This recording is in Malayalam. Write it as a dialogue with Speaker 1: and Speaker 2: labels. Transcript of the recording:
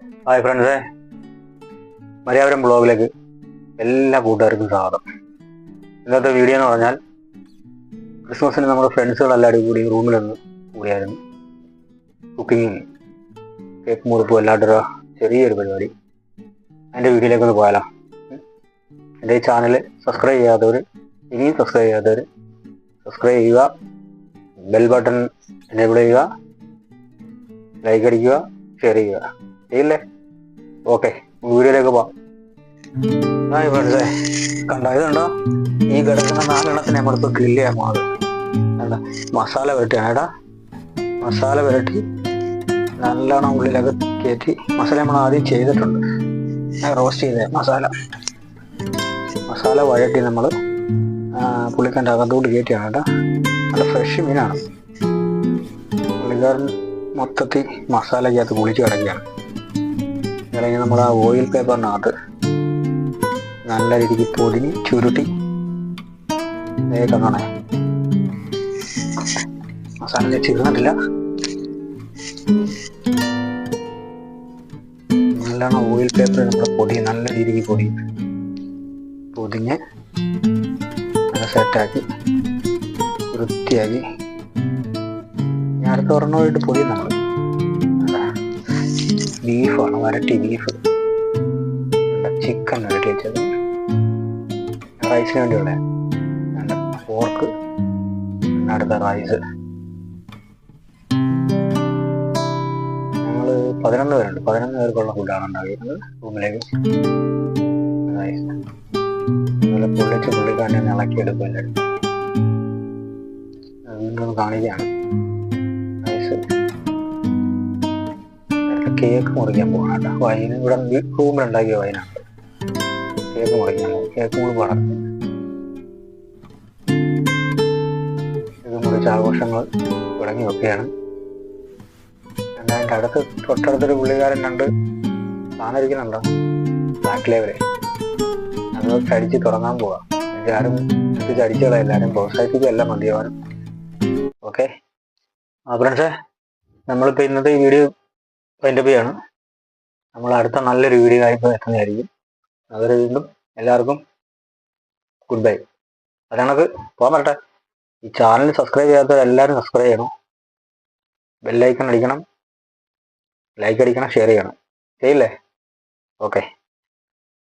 Speaker 1: ഹായ് ഫ്രണ്ട്സേ, മലയാളം ബ്ലോഗിലേക്ക് എല്ലാ കൂട്ടുകാർക്കും സ്വാഗതം. ഇന്നത്തെ വീഡിയോ എന്ന് പറഞ്ഞാൽ ക്രിസ്മസിന് നമ്മുടെ ഫ്രണ്ട്സുകളെല്ലാവരും കൂടി റൂമിലൊന്ന് കൂടിയായിരുന്നു. കുക്കിങ്ങും കേക്ക് മുറിപ്പും എല്ലാവരുടെ ചെറിയൊരു പരിപാടി. അതിൻ്റെ വീഡിയോയിലേക്കൊന്ന് പോയാലോ. എൻ്റെ ഈ ചാനൽ സബ്സ്ക്രൈബ് ചെയ്യാത്തവർ, ഇനിയും സബ്സ്ക്രൈബ് ചെയ്യാത്തവർ സബ്സ്ക്രൈബ് ചെയ്യുക, ബെൽ ബട്ടൺ എനേബിൾ ചെയ്യുക, ലൈക്ക് അടിക്കുക, ഷെയർ ചെയ്യുക. ചെയ്യില്ലേ? ഓക്കെ, വീഡിയോയിലേക്ക് പോവാം. ഫ്രണ്ട്സേ, കണ്ടോ, ഇതുണ്ടോ ഈ കിടക്കുന്ന 4 എണ്ണത്തിന് നമ്മളിപ്പോൾ ഗ്രില്ല് ചെയ്യാൻ പോകുന്നത്. കണ്ട, മസാല പുരട്ടിയാണ് ഏടാ. മസാല പുരട്ടി നല്ലോണം ഉള്ളിലൊക്കെ കയറ്റി. മസാല നമ്മൾ ആദ്യം ചെയ്തിട്ടുണ്ട്, റോസ്റ്റ് ചെയ്ത മസാല വഴട്ടി നമ്മൾ പുള്ളിക്കാൻ്റെ അകത്തോട്ട് കയറ്റിയാണ് കേട്ടോ. നല്ല ഫ്രഷ് മീനാണ്. പുള്ളിക്കാരൻ മൊത്തത്തിൽ മസാലയ്ക്കകത്ത് കുളിച്ച് കിടക്കുകയാണ്. അല്ലെങ്കിൽ നമ്മൾ ആ ഓയിൽ പേപ്പറിനകത്ത് നല്ല രീതിക്ക് പൊതിഞ്ഞ് ചുരുട്ടി കാണണേ. മസാല ചേർന്നിട്ടില്ല, നല്ലോണം ഓയിൽ പേപ്പർ നമ്മൾ നല്ല രീതിക്ക് പൊതിഞ്ഞ് നല്ല സെറ്റാക്കി വൃത്തിയാക്കി അടുത്ത ഒരെണ്ണമായിട്ട് പൊതിയും നമ്മൾ. ബീഫാണ്, വരട്ടി ബീഫ്, ചിക്കൻ വരട്ടി വെച്ചത്, റൈസിന് വേണ്ടിയുള്ള നല്ല പോർക്ക്, അടുത്ത റൈസ്. ഞങ്ങൾ 11 പേരുണ്ട്. 11 പേർക്കുള്ള ഫുഡാണ് ഉണ്ടാക്കിയിരുന്നത് റൂമിലേക്ക്. റൈസ് അതുപോലെ പുള്ളിക്കാരനെ ഇളക്കിയെടുക്കില്ല. വീണ്ടും കാണിക്കുകയാണ്. റൈസ്, കേക്ക് മുറിക്കാൻ പോകണം കേട്ടോ. വൈന് ഇവിടെ റൂമിലുണ്ടാക്കിയ വൈനാണ്. കേക്ക് മുറിക്കാൻ പോകും. കേക്ക് മുറി പറഞ്ഞു ഇത് മുറിച്ച ആഘോഷങ്ങൾ തുടങ്ങി വെക്കുകയാണ്. അതിൻ്റെ തൊട്ടടുത്തൊരു പുള്ളിക്കാരൻ 2 സാധനിരിക്കുന്നുണ്ടോ ബ്ലാക്ക് ലേബിളെ. അത് ചടിച്ച് തുടങ്ങാൻ പോവാം. എല്ലാവരും ഇത് ചടിച്ചുകളെ, എല്ലാവരും പ്രോത്സാഹിപ്പിക്കുക, എല്ലാം മതിയാവാനും. ഓക്കെ ഫ്രണ്ട്സേ, നമ്മളിപ്പോൾ ഇന്നത്തെ ഈ വീഡിയോ വൈൻഡപ്പ് ചെയ്യാണ്. നമ്മൾ അടുത്ത നല്ലൊരു വീഡിയോ ആയിട്ട് എത്തുന്നതായിരിക്കും. അതുവരെ വീണ്ടും എല്ലാവർക്കും ഗുഡ് ബൈ. അതാണത്, പോകാൻ പറ്റട്ടെ. ഈ ചാനൽ സബ്സ്ക്രൈബ് ചെയ്യാത്തവരെല്ലാവരും സബ്സ്ക്രൈബ് ചെയ്യണം, ബെല്ലൈക്കൺ അടിക്കണം, ലൈക്ക് അടിക്കണം, ഷെയർ ചെയ്യണം. ചെയ്യില്ലേ? ഓക്കെ.